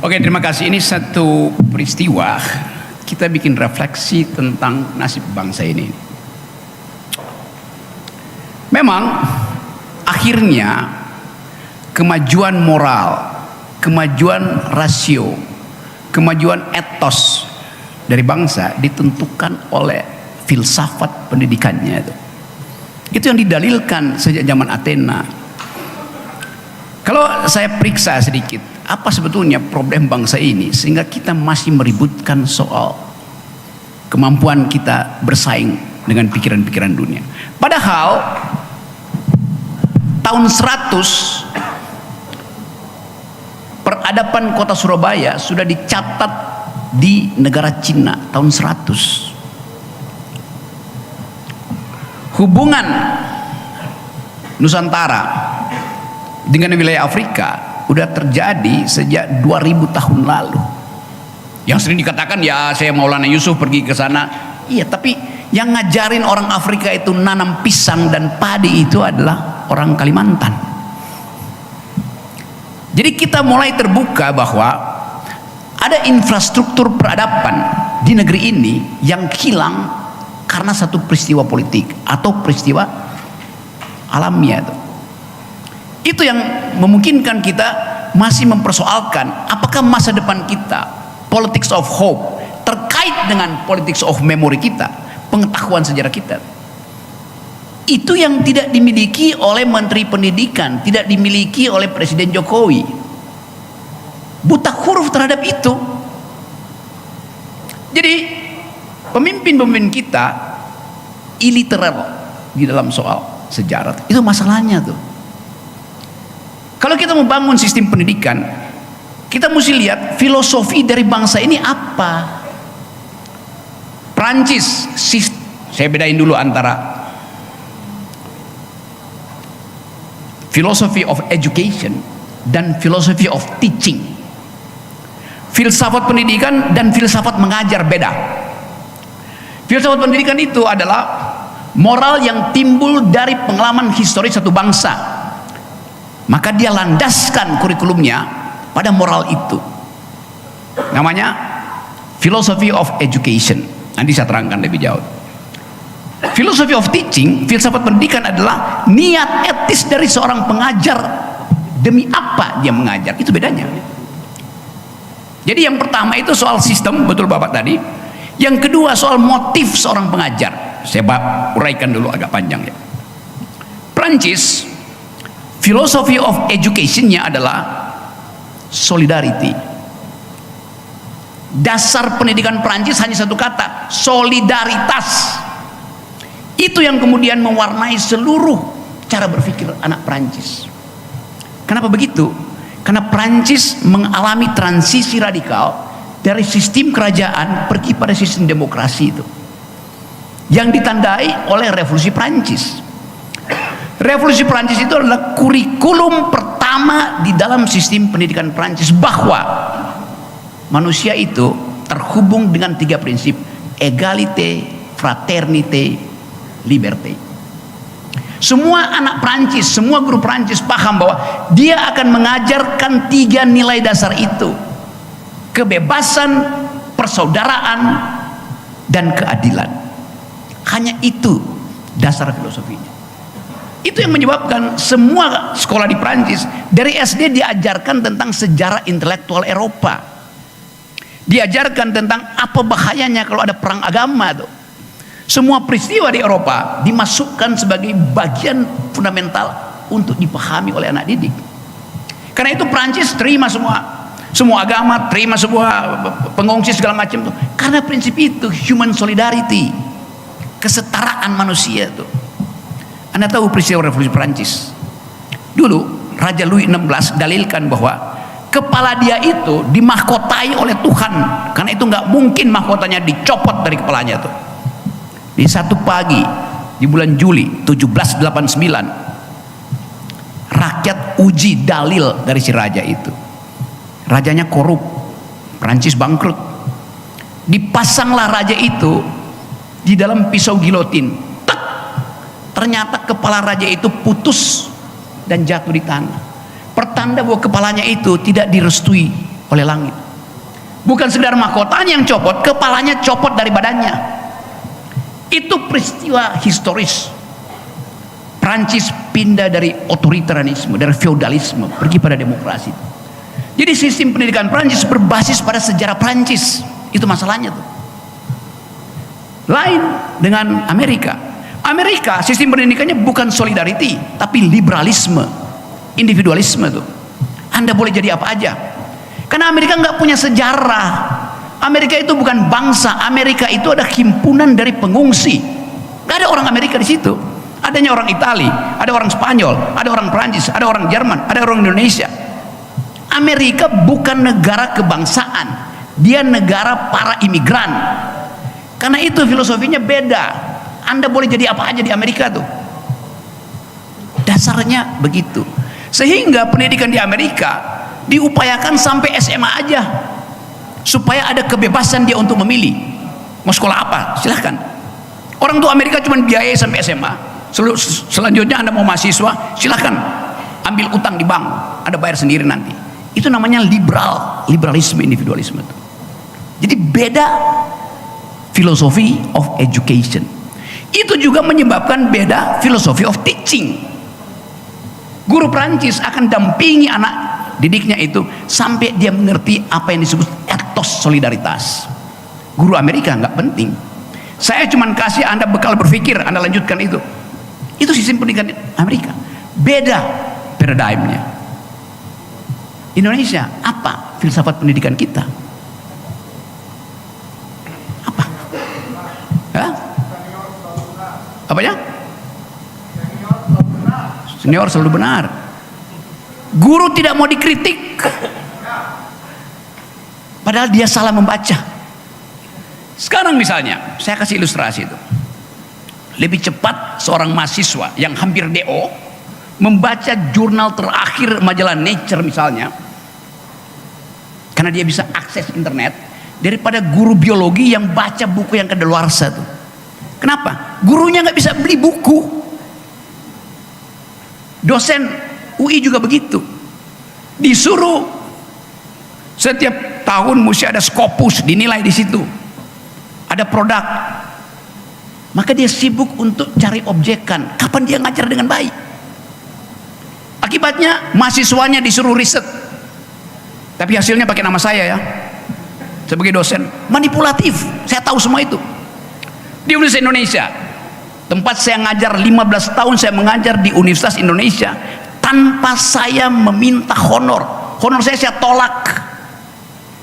Oke, terima kasih. Ini satu peristiwa kita bikin refleksi tentang nasib bangsa ini. Memang akhirnya kemajuan moral, kemajuan rasio, kemajuan etos dari bangsa ditentukan oleh filsafat pendidikannya itu. Itu yang didalilkan sejak zaman Athena. Kalau saya periksa sedikit, apa sebetulnya problem bangsa ini sehingga kita masih meributkan soal kemampuan kita bersaing dengan pikiran-pikiran dunia. Padahal tahun 100 peradaban kota Surabaya sudah dicatat di negara Cina tahun 100. Hubungan Nusantara dengan wilayah Afrika udah terjadi sejak 2000 tahun lalu. Yang sering dikatakan ya saya Maulana Yusuf pergi ke sana. Iya, tapi yang ngajarin orang Afrika itu nanam pisang dan padi itu adalah orang Kalimantan. Jadi kita mulai terbuka bahwa ada infrastruktur peradaban di negeri ini yang hilang karena satu peristiwa politik atau peristiwa alamiah. Itu yang memungkinkan kita masih mempersoalkan apakah masa depan kita, politics of hope, terkait dengan politics of memory kita, pengetahuan sejarah kita. Itu yang tidak dimiliki oleh Menteri Pendidikan, tidak dimiliki oleh Presiden Jokowi. Buta huruf terhadap itu. Jadi pemimpin-pemimpin kita illiterate di dalam soal sejarah. Itu masalahnya tuh. Kalau kita membangun sistem pendidikan, kita mesti lihat filosofi dari bangsa ini apa. Prancis, saya bedain dulu antara philosophy of education dan philosophy of teaching. Filsafat pendidikan dan filsafat mengajar beda. Filsafat pendidikan itu adalah moral yang timbul dari pengalaman historis satu bangsa. Maka dia landaskan kurikulumnya pada moral itu. Namanya philosophy of education. Nanti saya terangkan lebih jauh. Philosophy of teaching, filsafat pendidikan adalah niat etis dari seorang pengajar. Demi apa dia mengajar, itu bedanya. Jadi yang pertama itu soal sistem, betul Bapak tadi. Yang kedua soal motif seorang pengajar. Saya uraikan dulu agak panjang ya. Prancis, philosophy of education-nya adalah solidarity. Dasar pendidikan Prancis hanya satu kata, solidaritas. Itu yang kemudian mewarnai seluruh cara berpikir anak Prancis. Kenapa begitu? Karena Prancis mengalami transisi radikal dari sistem kerajaan pergi pada sistem demokrasi itu, yang ditandai oleh revolusi Prancis. Revolusi Prancis itu adalah kurikulum pertama di dalam sistem pendidikan Prancis, bahwa manusia itu terhubung dengan 3 prinsip: egalite, fraternite, liberté. Semua anak Prancis, semua guru Prancis paham bahwa dia akan mengajarkan 3 nilai dasar itu: kebebasan, persaudaraan, dan keadilan. Hanya itu dasar filosofinya. Itu yang menyebabkan semua sekolah di Prancis dari SD diajarkan tentang sejarah intelektual Eropa. Diajarkan tentang apa bahayanya kalau ada perang agama tuh. Semua peristiwa di Eropa dimasukkan sebagai bagian fundamental untuk dipahami oleh anak didik. Karena itu Prancis terima semua agama, terima semua pengungsi segala macam tuh. Karena prinsip itu human solidarity, kesetaraan manusia tuh. Anda tahu peristiwa revolusi Prancis? Dulu Raja Louis XVI dalilkan bahwa kepala dia itu dimahkotai oleh Tuhan, karena itu nggak mungkin mahkotanya dicopot dari kepalanya tuh. Di satu pagi di bulan Juli 1789, rakyat uji dalil dari si raja itu. Rajanya korup, Prancis bangkrut. Dipasanglah raja itu di dalam pisau gilotin. Ternyata kepala raja itu putus dan jatuh di tanah. Pertanda bahwa kepalanya itu tidak direstui oleh langit. Bukan sekedar mahkotanya yang copot, kepalanya copot dari badannya. Itu peristiwa historis. Prancis pindah dari otoritarianisme, dari feodalisme, pergi pada demokrasi. Jadi sistem pendidikan Prancis berbasis pada sejarah Prancis. Itu masalahnya tuh. Lain dengan Amerika. Amerika sistem pendidikannya bukan solidarity, tapi liberalisme, individualisme tuh. Anda boleh jadi apa aja. Karena Amerika nggak punya sejarah. Amerika itu bukan bangsa. Amerika itu ada himpunan dari pengungsi. Nggak ada orang Amerika di situ. Adanya orang Itali, ada orang Spanyol, ada orang Prancis, ada orang Jerman, ada orang Indonesia. Amerika bukan negara kebangsaan, dia negara para imigran. Karena itu filosofinya beda. Anda boleh jadi apa aja di Amerika tuh. Dasarnya begitu. Sehingga pendidikan di Amerika diupayakan sampai SMA aja, supaya ada kebebasan dia untuk memilih mau sekolah apa, silahkan. Orang tua Amerika cuma biayai sampai SMA. Selanjutnya Anda mau mahasiswa, silahkan ambil utang di bank, Anda bayar sendiri nanti. Itu namanya liberalisme, individualisme itu. Jadi beda philosophy of education. Itu juga menyebabkan beda philosophy of teaching. Guru Prancis akan dampingi anak didiknya itu sampai dia mengerti apa yang disebut etos solidaritas. Guru Amerika nggak penting. Saya cuma kasih Anda bekal berpikir, Anda lanjutkan itu. Itu sistem pendidikan Amerika. Beda paradigmnya. Indonesia, apa filsafat pendidikan kita? Apa? Hah? Apanya? Senior selalu benar. Guru tidak mau dikritik, padahal dia salah membaca. Sekarang misalnya, saya kasih ilustrasi itu. Lebih cepat seorang mahasiswa yang hampir DO membaca jurnal terakhir majalah Nature misalnya, karena dia bisa akses internet, daripada guru biologi yang baca buku yang kadaluarsa tuh. Kenapa? Gurunya nggak bisa beli buku. Dosen UI juga begitu. Disuruh setiap tahun mesti ada Scopus dinilai di situ. Ada produk. Maka dia sibuk untuk cari objekan. Kapan dia ngajar dengan baik? Akibatnya mahasiswanya disuruh riset. Tapi hasilnya pakai nama saya ya. Sebagai dosen. Manipulatif. Saya tahu semua itu. Di Universitas Indonesia, tempat saya ngajar 15 tahun saya mengajar di Universitas Indonesia, tanpa saya meminta honor. Honor saya tolak.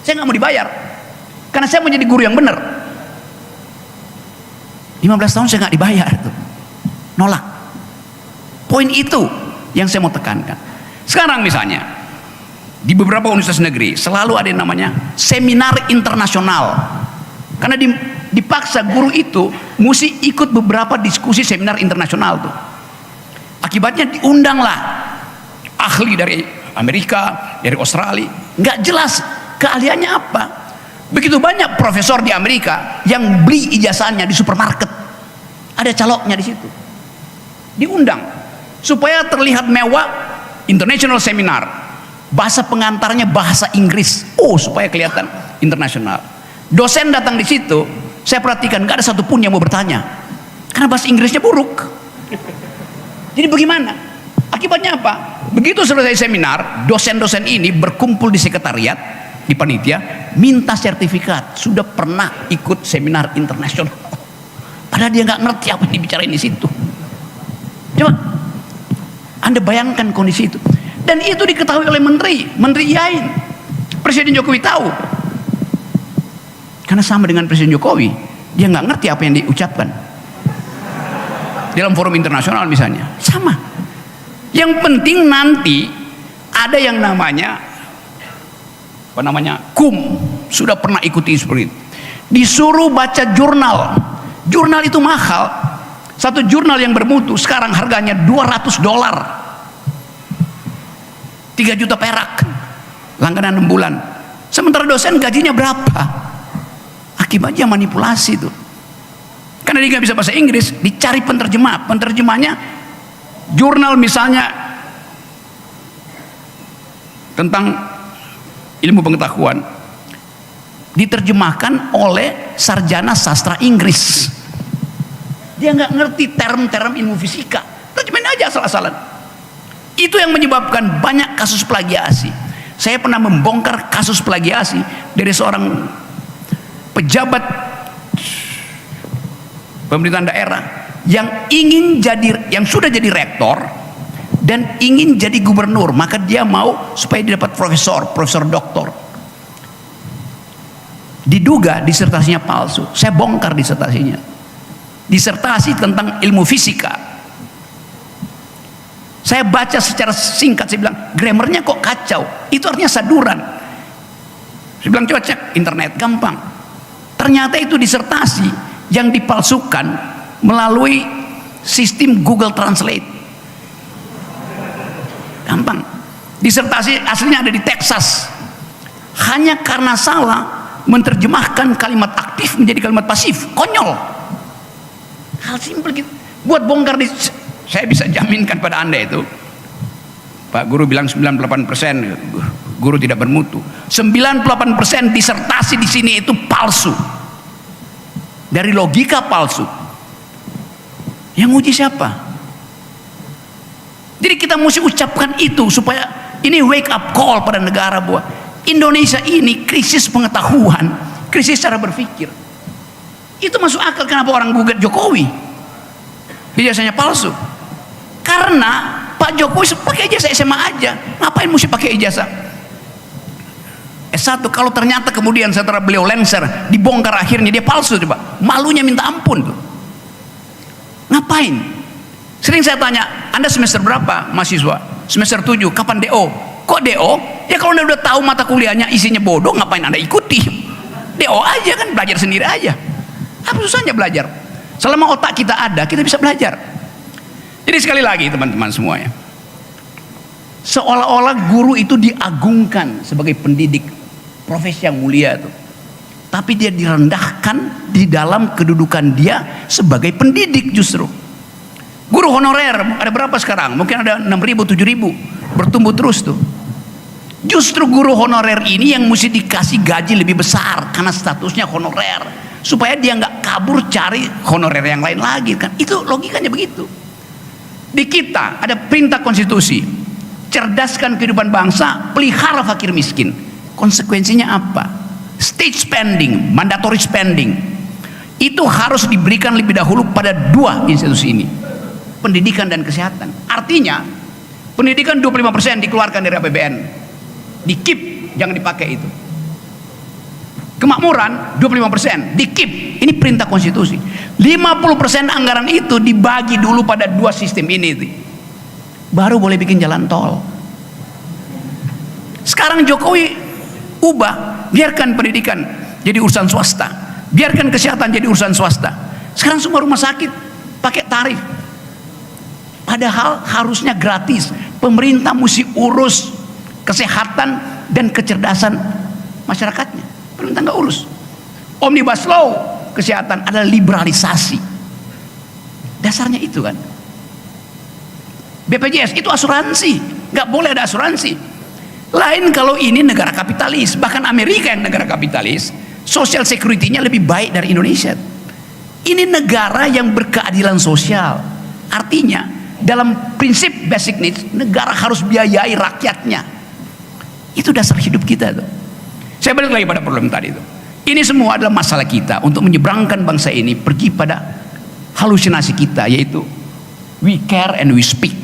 Saya nggak mau dibayar. Karena saya mau jadi guru yang benar. 15 tahun saya nggak dibayar tuh. Nolak. Poin itu yang saya mau tekankan. Sekarang misalnya di beberapa universitas negeri selalu ada yang namanya seminar internasional. Karena dipaksa guru itu mesti ikut beberapa diskusi seminar internasional tuh. Akibatnya diundanglah ahli dari Amerika, dari Australia, nggak jelas keahliannya apa. Begitu banyak profesor di Amerika yang beli ijazahnya di supermarket, ada caloknya di situ, diundang supaya terlihat mewah. International seminar, bahasa pengantarnya bahasa Inggris, supaya kelihatan internasional. Dosen datang di situ, saya perhatikan nggak ada satupun yang mau bertanya, karena bahasa Inggrisnya buruk. Jadi bagaimana? Akibatnya apa? Begitu selesai seminar, dosen-dosen ini berkumpul di sekretariat, di panitia, minta sertifikat sudah pernah ikut seminar internasional. Padahal dia nggak ngerti apa yang dibicarain di situ. Coba Anda bayangkan kondisi itu. Dan itu diketahui oleh menteri yain. Presiden Jokowi tahu. Karena sama dengan Presiden Jokowi, dia nggak ngerti apa yang diucapkan dalam forum internasional misalnya. Sama. Yang penting nanti ada yang namanya KUM, sudah pernah ikuti seperti itu. Disuruh baca jurnal. Jurnal itu mahal. Satu jurnal yang bermutu sekarang harganya $200. 3 juta perak. Langganan 6 bulan. Sementara dosen gajinya berapa? Akibatnya manipulasi itu. Karena dia nggak bisa bahasa Inggris, dicari penerjemah. Penerjemahnya jurnal misalnya tentang ilmu pengetahuan diterjemahkan oleh sarjana sastra Inggris. Dia nggak ngerti term-term ilmu fisika, terjemahin aja asal-asalan. Itu yang menyebabkan banyak kasus plagiasi. Saya pernah membongkar kasus plagiasi dari seorang pejabat pemerintahan daerah yang sudah jadi rektor dan ingin jadi gubernur, maka dia mau supaya dia dapat profesor doktor. Diduga disertasinya palsu. Saya bongkar disertasinya. Disertasi tentang ilmu fisika. Saya baca secara singkat, saya bilang grammarnya kok kacau, itu artinya saduran. Saya bilang coba cek internet, gampang. Ternyata itu disertasi yang dipalsukan melalui sistem Google Translate. Gampang. Disertasi aslinya ada di Texas. Hanya karena salah menerjemahkan kalimat aktif menjadi kalimat pasif, konyol. Hal simpel gitu. Buat bongkar saya bisa jaminkan pada Anda itu, Pak Guru bilang 98%, guru tidak bermutu. 98% disertasi di sini itu palsu. Dari logika palsu. Yang uji siapa? Jadi kita mesti ucapkan itu supaya ini wake up call pada negara bahwa Indonesia ini krisis pengetahuan, krisis cara berpikir. Itu masuk akal kenapa orang gugat Jokowi. Ijazahnya palsu. Karena Pak Jokowi pakai ijazah SMA aja, ngapain mesti pakai ijazah S1? Kalau ternyata kemudian setelah beliau lengser dibongkar akhirnya dia palsu, coba malunya minta ampun tuh. Ngapain? Sering saya tanya, Anda semester berapa mahasiswa? Semester 7, kapan DO? Kok DO? Ya kalau Anda udah tahu mata kuliahnya isinya bodoh, ngapain Anda ikuti? DO aja kan, belajar sendiri aja. Apa susahnya belajar? Selama otak kita ada, kita bisa belajar. Jadi sekali lagi teman-teman semuanya, seolah-olah guru itu diagungkan sebagai pendidik, profesi yang mulia itu. Tapi dia direndahkan di dalam kedudukan dia sebagai pendidik justru. Guru honorer ada berapa sekarang? Mungkin ada 6.000, 7.000, bertumbuh terus tuh. Justru guru honorer ini yang mesti dikasih gaji lebih besar karena statusnya honorer, supaya dia nggak kabur cari honorer yang lain lagi kan. Itu logikanya begitu. Di kita ada perintah konstitusi, cerdaskan kehidupan bangsa, pelihara fakir miskin. Konsekuensinya apa? State spending, mandatory spending, itu harus diberikan lebih dahulu pada dua institusi ini, pendidikan dan kesehatan. Artinya pendidikan 25% dikeluarkan dari APBN, di keep, jangan dipakai itu. Kemakmuran 25% di keep, ini perintah konstitusi. 50% anggaran itu dibagi dulu pada dua sistem ini, baru boleh bikin jalan tol. Sekarang Jokowi ubah, biarkan pendidikan jadi urusan swasta, biarkan kesehatan jadi urusan swasta. Sekarang semua rumah sakit pakai tarif, padahal harusnya gratis. Pemerintah mesti urus kesehatan dan kecerdasan masyarakatnya, pemerintah nggak urus. Omnibus Law kesehatan adalah liberalisasi, dasarnya itu kan. BPJS itu asuransi, nggak boleh ada asuransi lain kalau ini negara kapitalis. Bahkan Amerika yang negara kapitalis, social security-nya lebih baik dari Indonesia. Ini negara yang berkeadilan sosial, artinya dalam prinsip basic needs negara harus biayai rakyatnya. Itu dasar hidup kita tuh. Saya balik lagi pada problem tadi itu. Ini semua adalah masalah kita untuk menyeberangkan bangsa ini pergi pada halusinasi kita, yaitu we care and we speak.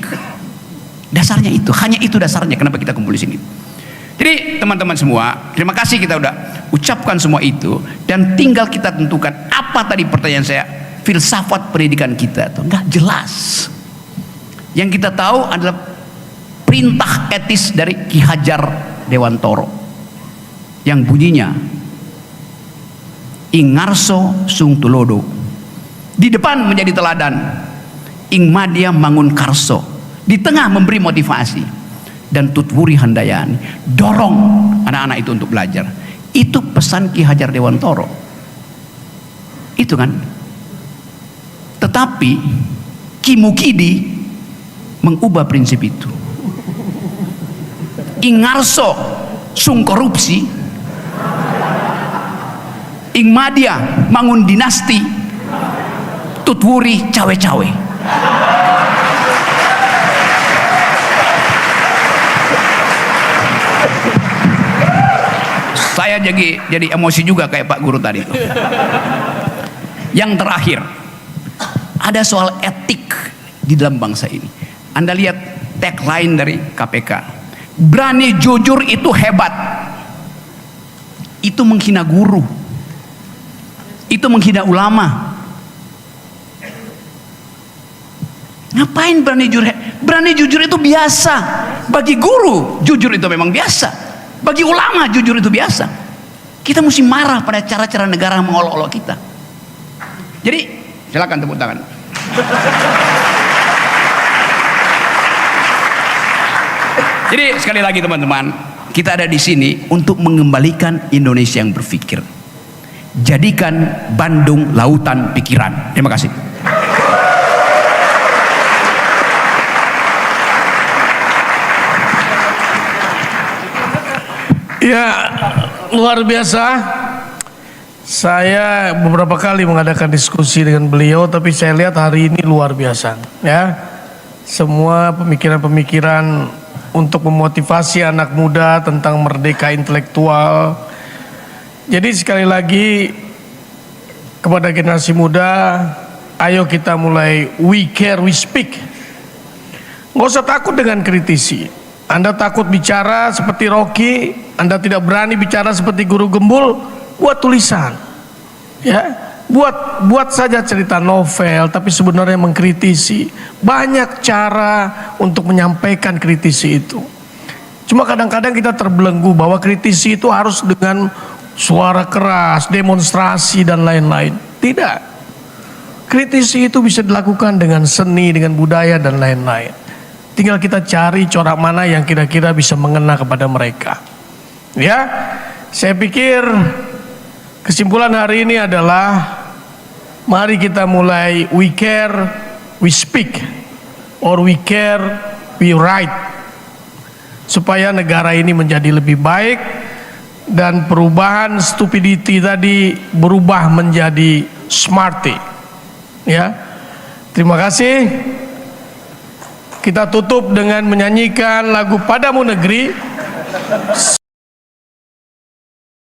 Dasarnya itu, hanya itu dasarnya kenapa kita kumpul di sini. Jadi teman-teman semua, terima kasih kita udah ucapkan semua itu, dan tinggal kita tentukan apa tadi pertanyaan saya, filsafat pendidikan kita tuh nggak jelas. Yang kita tahu adalah perintah etis dari Ki Hajar Dewantoro yang bunyinya ing ngarso sung tulodo, di depan menjadi teladan, ing madya mangun karso, di tengah memberi motivasi, dan tutwuri handayani, dorong anak-anak itu untuk belajar. Itu pesan Ki Hajar Dewantoro itu kan. Tetapi Ki Mukidi mengubah prinsip itu. Ing ngarso sung korupsi, ing madia mangun dinasti, tutwuri cawe-cawe. Saya jadi emosi juga kayak Pak Guru tadi itu. Yang terakhir, ada soal etik di dalam bangsa ini. Anda lihat tagline dari KPK, berani jujur itu hebat. Itu menghina guru, itu menghina ulama. Ngapain berani jujur? Berani jujur itu biasa. Bagi guru jujur itu memang biasa. Bagi ulama jujur itu biasa. Kita mesti marah pada cara-cara negara mengolok-olok kita. Jadi silakan tepuk tangan. Jadi sekali lagi teman-teman, kita ada di sini untuk mengembalikan Indonesia yang berpikir. Jadikan Bandung lautan pikiran. Terima kasih. Ya, luar biasa. Saya beberapa kali mengadakan diskusi dengan beliau, tapi saya lihat hari ini luar biasa. Ya, semua pemikiran-pemikiran untuk memotivasi anak muda tentang merdeka intelektual. Jadi sekali lagi kepada generasi muda, ayo kita mulai we care, we speak. Nggak usah takut dengan kritisi. Anda takut bicara seperti Rocky, Anda tidak berani bicara seperti Guru Gembul, buat tulisan, ya, buat saja cerita novel, tapi sebenarnya mengkritisi. Banyak cara untuk menyampaikan kritisi itu. Cuma kadang-kadang kita terbelenggu bahwa kritisi itu harus dengan suara keras, demonstrasi dan lain-lain. Tidak. Kritisi itu bisa dilakukan dengan seni, dengan budaya dan lain-lain. Tinggal kita cari corak mana yang kira-kira bisa mengena kepada mereka. Ya, saya pikir kesimpulan hari ini adalah mari kita mulai we care, we speak, or we care, we write, supaya negara ini menjadi lebih baik dan perubahan stupidity tadi berubah menjadi smarty. Ya, terima kasih. Kita tutup dengan menyanyikan lagu Padamu Negeri.